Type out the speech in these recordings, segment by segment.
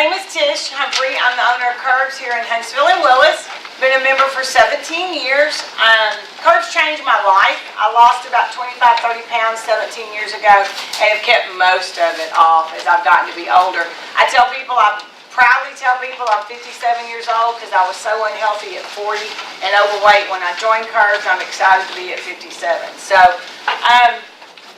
name is Tish Humphrey. I'm the owner of Curbs here in Huntsville and Willis. Been a member for 17 years. Curbs changed my life. I lost about 25, 30 pounds 17 years ago and have kept most of it off as I've gotten to be older. I proudly tell people I'm 57 years old because I was so unhealthy at 40 and overweight. When I joined Curbs, I'm excited to be at 57. So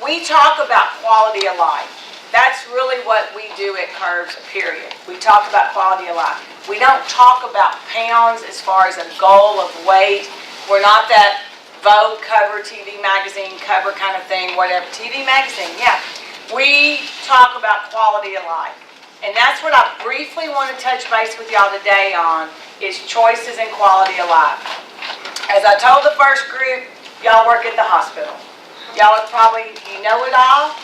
we talk about quality of life. That's really what we do at Curbs, period. We talk about quality of life. We don't talk about pounds as far as a goal of weight. We're not that Vogue cover, TV magazine cover kind of thing, whatever. TV magazine, yeah. We talk about quality of life. And that's what I briefly want to touch base with y'all today on, is choices and quality of life. As I told the first group, y'all work at the hospital. Y'all are probably, you know it all.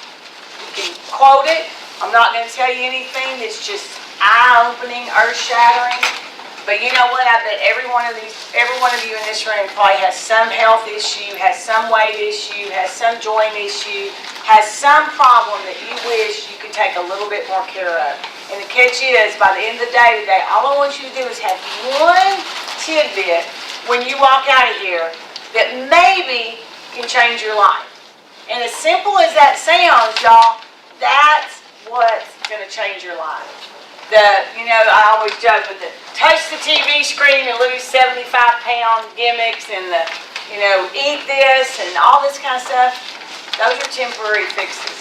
You can quote it. I'm not going to tell you anything that's just eye-opening, earth-shattering. But you know what? I bet every one of you in this room probably has some health issue, has some weight issue, has some joint issue, has some problem that you wish you could take a little bit more care of. And the catch is, by the end of the day today, all I want you to do is have one tidbit when you walk out of here that maybe can change your life. And as simple as that sounds, y'all, that's what's going to change your life. I always joke with the touch the TV screen and lose 75-pound gimmicks and the, eat this and all this kind of stuff. Those are temporary fixes.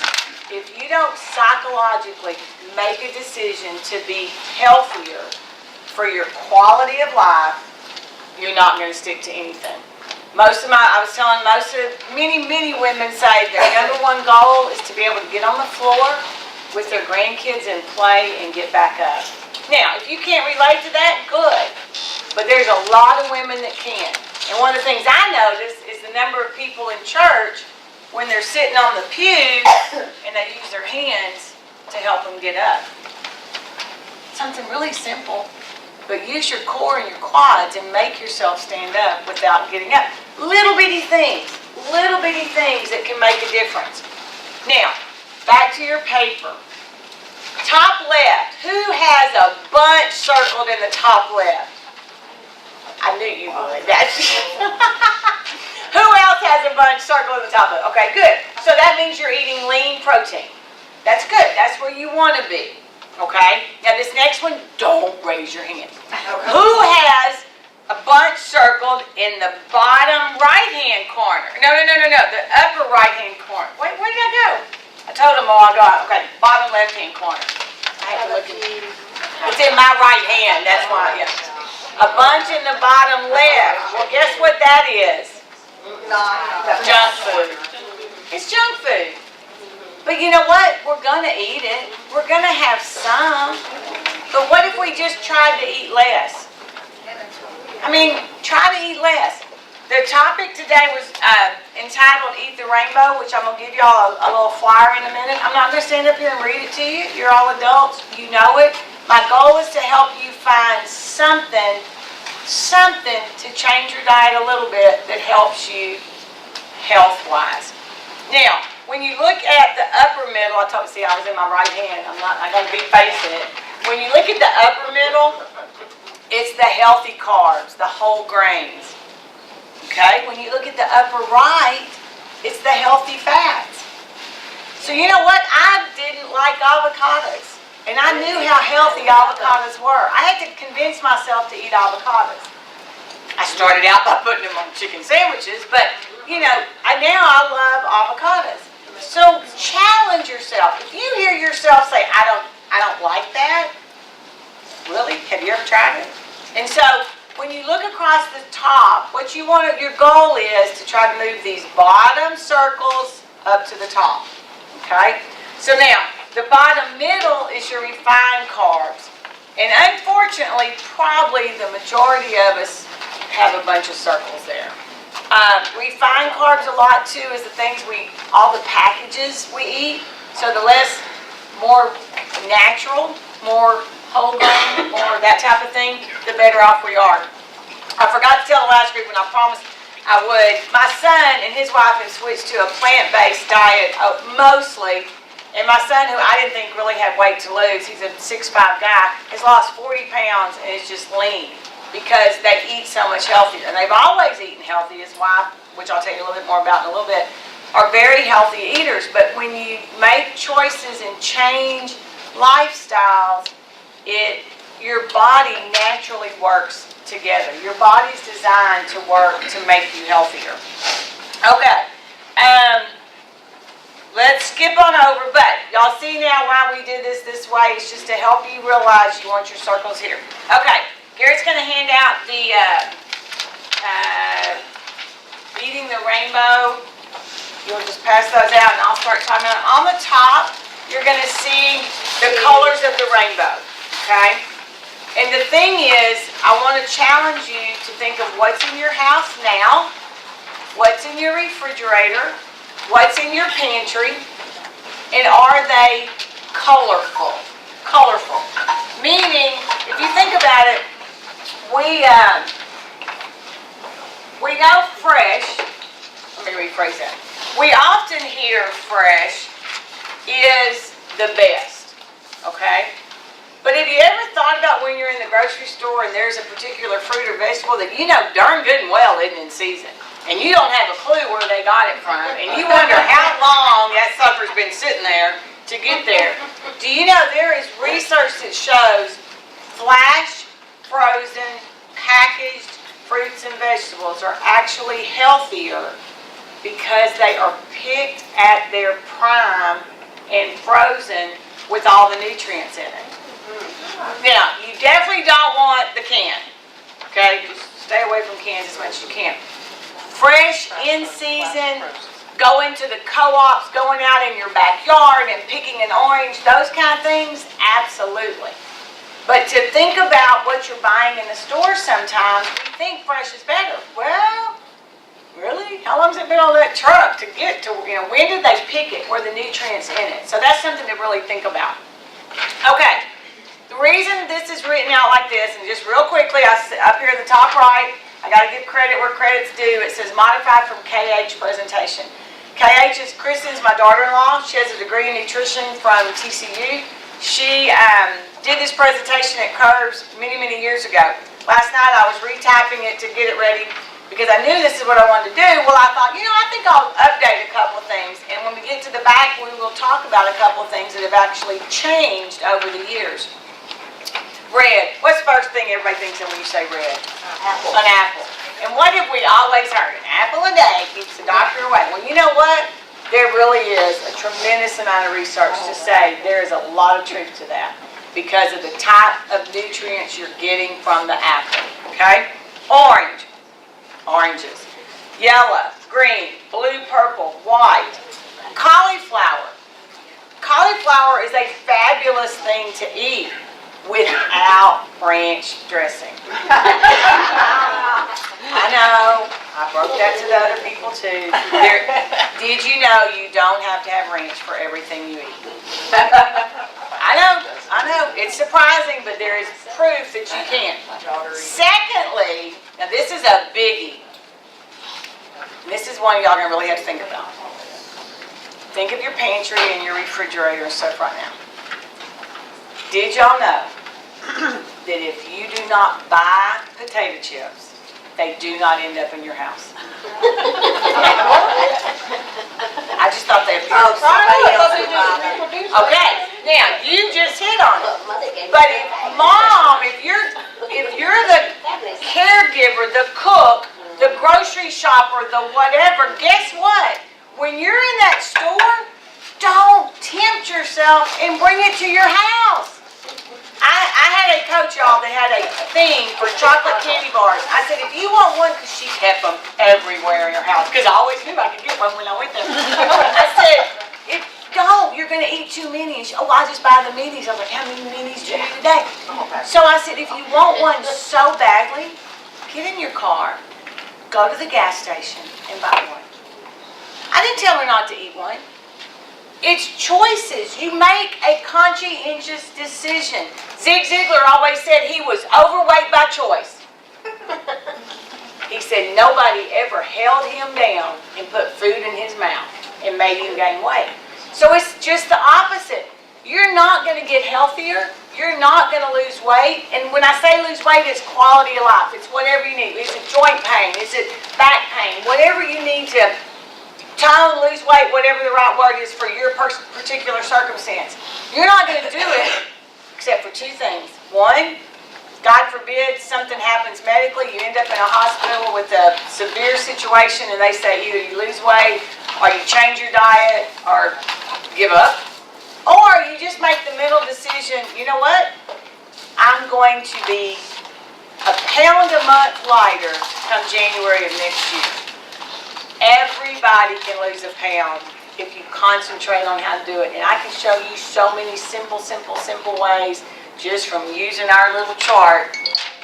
If you don't psychologically make a decision to be healthier for your quality of life, you're not going to stick to anything. Many women say their number one goal is to be able to get on the floor with their grandkids and play and get back up. Now, if you can't relate to that, good. But there's a lot of women that can. And one of the things I notice is the number of people in church when they're sitting on the pews and they use their hands to help them get up. Something really simple. But use your core and your quads and make yourself stand up without getting up. Little bitty things that can make a difference. Now, back to your paper. Top left, who has a bunch circled in the top left? I knew you would. Who else has a bunch circled in the top left? Okay, good. So that means you're eating lean protein. That's good. That's where you want to be. Okay? Now this next one, don't raise your hand. Okay. Who has a bunch circled in the bottom right-hand corner? No. The upper right-hand corner. Wait, where did I go? I told them all I got. Okay, bottom left-hand corner. I have to look at it. It's in my right hand. That's why, yeah. A bunch in the bottom left. Well, guess what that is? Junk food. It's junk food. But you know what? We're going to eat it. We're going to have some. But what if we just tried to eat less? Try to eat less. The topic today was entitled Eat the Rainbow, which I'm going to give y'all a little flyer in a minute. I'm not going to stand up here and read it to you. You're all adults. You know it. My goal is to help you find something to change your diet a little bit that helps you health-wise. Now, when you look at the upper middle, I was in my right hand. I got to be facing it. When you look at the upper middle, it's the healthy carbs, the whole grains. Okay? When you look at the upper right, it's the healthy fats. So you know what? I didn't like avocados. And I knew how healthy avocados were. I had to convince myself to eat avocados. I started out by putting them on chicken sandwiches, but now I love avocados. So challenge yourself. If you hear yourself say, I don't like that, really? Have you ever tried it? And so when you look across the top, your goal is to try to move these bottom circles up to the top. Okay? So now, the bottom middle is your refined carbs. And unfortunately, probably the majority of us have a bunch of circles there. Refined carbs a lot too is the things all the packages we eat. So more natural, more whole grain, more that type of thing, the better off we are. I forgot to tell the last group when I promised I would. My son and his wife have switched to a plant-based diet mostly, And my son, who I didn't think really had weight to lose, he's a 6'5" guy, has lost 40 pounds and is just lean because they eat so much healthier. And they've always eaten healthy. His wife, which I'll tell you a little bit more about in a little bit, are very healthy eaters. But when you make choices and change lifestyles, your body naturally works together. Your body's designed to work to make you healthier. Okay. Let's skip on over, but y'all see now why we did this way. It's just to help you realize you want your circles here. Okay, Garrett's going to hand out the Beating the Rainbow. You'll just pass those out and I'll start talking about it. On the top, you're going to see the colors of the rainbow, okay? And the thing is, I want to challenge you to think of what's in your house now, what's in your refrigerator, what's in your pantry, and are they colorful? Colorful. Meaning, if you think about it, we know fresh. Let me rephrase that. We often hear fresh is the best, okay? But have you ever thought about when you're in the grocery store and there's a particular fruit or vegetable that you know darn good and well isn't in season? And you don't have a clue where they got it from, and you wonder how long that sucker's been sitting there to get there. Do you know there is research that shows flash, frozen, packaged fruits and vegetables are actually healthier because they are picked at their prime and frozen with all the nutrients in it. Now, you definitely don't want the can, okay? Just stay away from cans as much as you can. Fresh, in season, going to the co-ops, going out in your backyard and picking an orange, those kind of things, absolutely. But to think about what you're buying in the store sometimes, we think fresh is better. Well, really? How long has it been on that truck to get to, when did they pick it? Were the nutrients in it? So that's something to really think about. Okay, the reason this is written out like this, and just real quickly, up here at the top right, I got to give credit where credit's due. It says modified from KH presentation. KH is Kristen's my daughter-in-law. She has a degree in nutrition from TCU. She did this presentation at Curves many, many years ago. Last night I was retyping it to get it ready because I knew this is what I wanted to do. Well, I thought, I think I'll update a couple of things. And when we get to the back, we will talk about a couple of things that have actually changed over the years. Red. What's the first thing everybody thinks of when you say red? Apple. An apple. And what have we always heard? An apple a day keeps the doctor away. Well, you know what? There really is a tremendous amount of research to say there is a lot of truth to that because of the type of nutrients you're getting from the apple. Okay? Orange. Oranges. Yellow, green, blue, purple, white. Cauliflower. Cauliflower is a fabulous thing to eat without ranch dressing. I know. I broke that to the other people too. Did you know you don't have to have ranch for everything you eat? I know. It's surprising, but there is proof that you can. Secondly, now this is a biggie. This is one y'all are going to really have to think about. Think of your pantry and your refrigerator and stuff right now. Did y'all know that if you do not buy potato chips, they do not end up in your house? I just thought they appeared. Okay, now you just hit on it. But if you're the caregiver, the cook, the grocery shopper, the whatever, guess what? When you're in that store, don't tempt yourself and bring it to your house. I had a coach, y'all, that had a thing for chocolate candy bars. I said, if you want one, because she kept them everywhere in her house, because I always knew I could get one when I went there. I said, you're going to eat too many. And she, I just buy the minis. I was like, how many minis do you eat today? So I said, if you want one so badly, get in your car, go to the gas station, and buy one. I didn't tell her not to eat one. It's choices. You make a conscientious decision. Zig Ziglar always said he was overweight by choice. He said nobody ever held him down and put food in his mouth and made him gain weight. So it's just the opposite. You're not going to get healthier. You're not going to lose weight. And when I say lose weight, it's quality of life. It's whatever you need. Is it joint pain? Is it back pain? Whatever you need to tone, lose weight, whatever the right word is for your particular circumstance. You're not going to do it except for two things. One, God forbid something happens medically, you end up in a hospital with a severe situation and they say either you lose weight or you change your diet or give up. Or you just make the mental decision, you know what? I'm going to be a pound a month lighter come January of next year. Everybody can lose a pound if you concentrate on how to do it. And I can show you so many simple ways just from using our little chart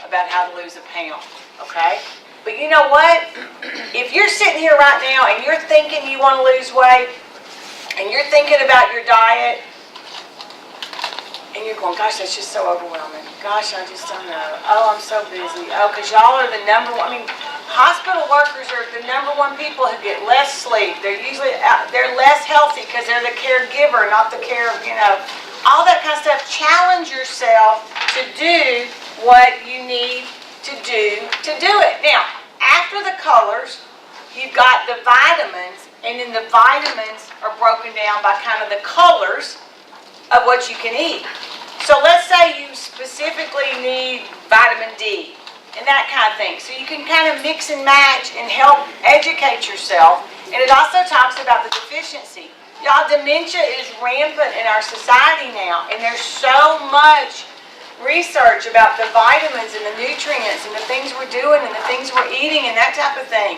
about how to lose a pound, okay? But you know what? If you're sitting here right now and you're thinking you want to lose weight and you're thinking about your diet and you're going, gosh, that's just so overwhelming. Gosh, I just don't know. Oh, I'm so busy. Oh, because y'all are the number one. I mean, hospital workers are the number one people who get less sleep. They're less healthy because they're the caregiver, not the all that kind of stuff. Challenge yourself to do what you need to do it. Now, after the colors, you've got the vitamins, and then the vitamins are broken down by kind of the colors of what you can eat. So let's say you specifically need vitamin D and that kind of thing. So you can kind of mix and match and help educate yourself. And it also talks about the deficiency. Y'all, dementia is rampant in our society now, and there's so much research about the vitamins and the nutrients and the things we're doing and the things we're eating and that type of thing.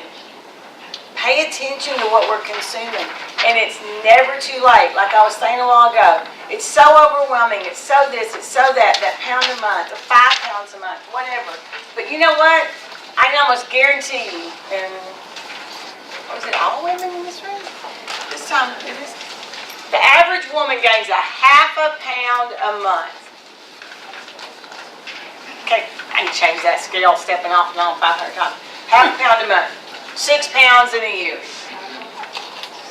Pay attention to what we're consuming, and it's never too late. Like I was saying a while ago, it's so overwhelming. It's so this, it's so that pound a month, or 5 pounds a month, whatever. But you know what? I can almost guarantee you, and was it all women in this room? This time, it is. The average woman gains a half a pound a month. Okay, I can change that scale, stepping off and on 500 times. Half a pound a month. 6 pounds in a year.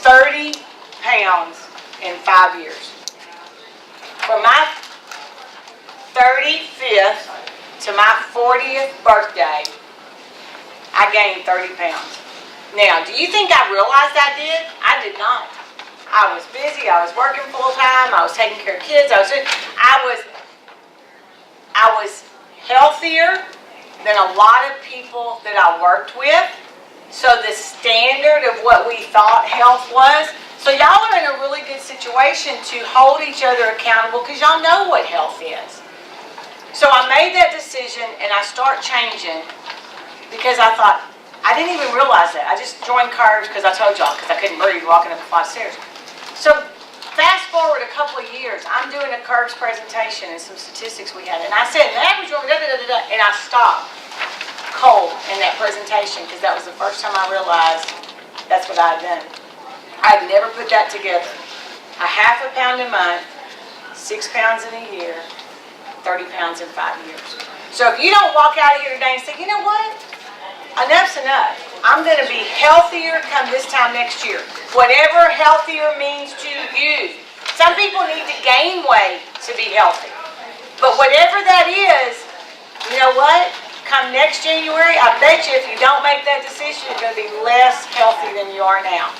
30 pounds in 5 years. From my 35th to my 40th birthday, I gained 30 pounds. Now, do you think I realized I did? I did not. I was busy. I was working full time. I was taking care of kids. I was healthier than a lot of people that I worked with. So the standard of what we thought health was. So y'all are in a really good situation to hold each other accountable because y'all know what health is. So I made that decision and I start changing because I thought, I didn't even realize that. I just joined Curves because I told y'all, because I couldn't breathe walking up the flight of stairs. So fast forward a couple of years, I'm doing a Curves presentation and some statistics we had. And I said, the average woman, and I stopped cold in that presentation because that was the first time I realized that's what I had done. I had never put that together. A half a pound a month, 6 pounds in a year, 30 pounds in 5 years. So if you don't walk out of here today and say, you know what? Enough's enough. I'm going to be healthier come this time next year. Whatever healthier means to you. Some people need to gain weight to be healthy. But whatever that is, you know what? Come next January, I bet you if you don't make that decision, you're going to be less healthy than you are now.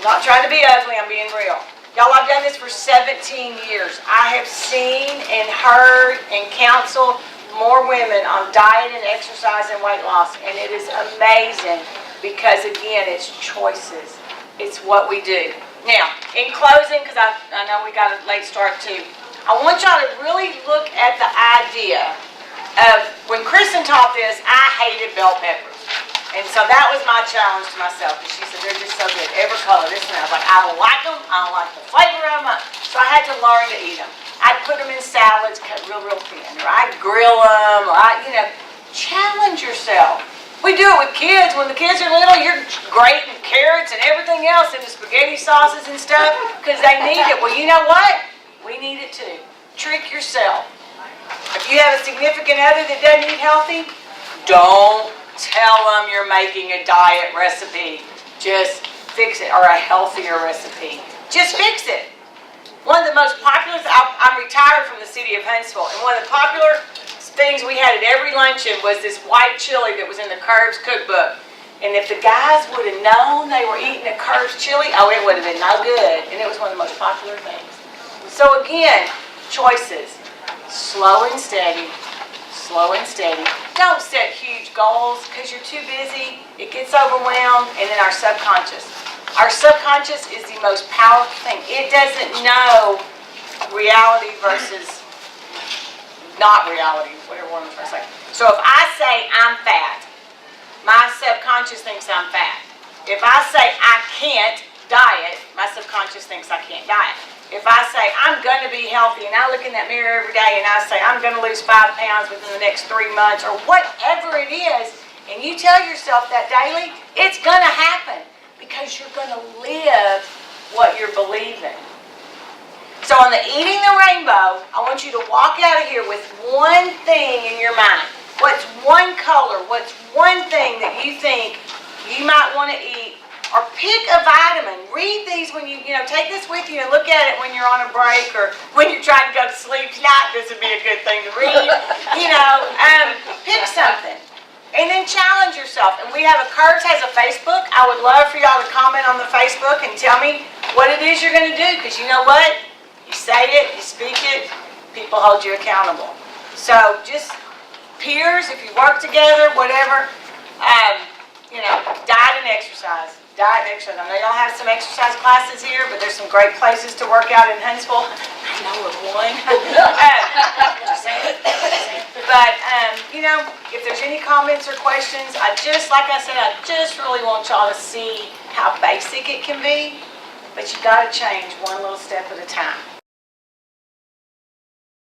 I'm not trying to be ugly, I'm being real. Y'all, I've done this for 17 years. I have seen and heard and counseled more women on diet and exercise and weight loss, and it is amazing because, again, it's choices. It's what we do. Now, in closing, because I know we got a late start too, I want y'all to really look at the idea of, when Kristen taught this, I hated bell peppers. And so that was my challenge to myself, because she said, they're just so good, every color, this and that. I was like, I don't like them, I don't like the flavor of them, so I had to learn to eat them. I'd put them in salads, cut real thin, or I'd grill them, or challenge yourself. We do it with kids. When the kids are little, you're grating carrots and everything else into spaghetti sauces and stuff, because they need it. Well, you know what? We need it too. Trick yourself. If you have a significant other that doesn't eat healthy, don't tell them you're making a diet recipe. Just fix it, or a healthier recipe. Just fix it. One of the most popular, I'm retired from the city of Huntsville, and one of the popular things we had at every luncheon was this white chili that was in the Curves cookbook. And if the guys would have known they were eating a Curves chili, oh, it would have been no good. And it was one of the most popular things. So again, choices. Slow and steady. Slow and steady. Don't set huge goals because you're too busy. It gets overwhelmed. And then our subconscious. Our subconscious is the most powerful thing. It doesn't know reality versus not reality, whatever one I'm trying to say. So if I say I'm fat, my subconscious thinks I'm fat. If I say I can't diet, my subconscious thinks I can't diet. If I say I'm going to be healthy and I look in that mirror every day and I say I'm going to lose 5 pounds within the next 3 months or whatever it is, and you tell yourself that daily, it's going to happen. Because you're going to live what you're believing. So on the Eating the Rainbow, I want you to walk out of here with one thing in your mind. What's one color? What's one thing that you think you might want to eat? Or pick a vitamin. Read these when you take this with you and look at it when you're on a break or when you're trying to go to sleep tonight. This would be a good thing to read. Pick something. And then challenge yourself. And we have Curves has a Facebook. I would love for y'all to comment on the Facebook and tell me what it is you're going to do. Because you know what? You say it, you speak it, people hold you accountable. So just peers, if you work together, whatever, diet and exercise. Diet and exercise. I know y'all have some exercise classes here, but there's some great places to work out in Huntsville. I know of one. Just saying. But, if there's any comments or questions, like I said, I just really want y'all to see how basic it can be, but you got to change one little step at a time.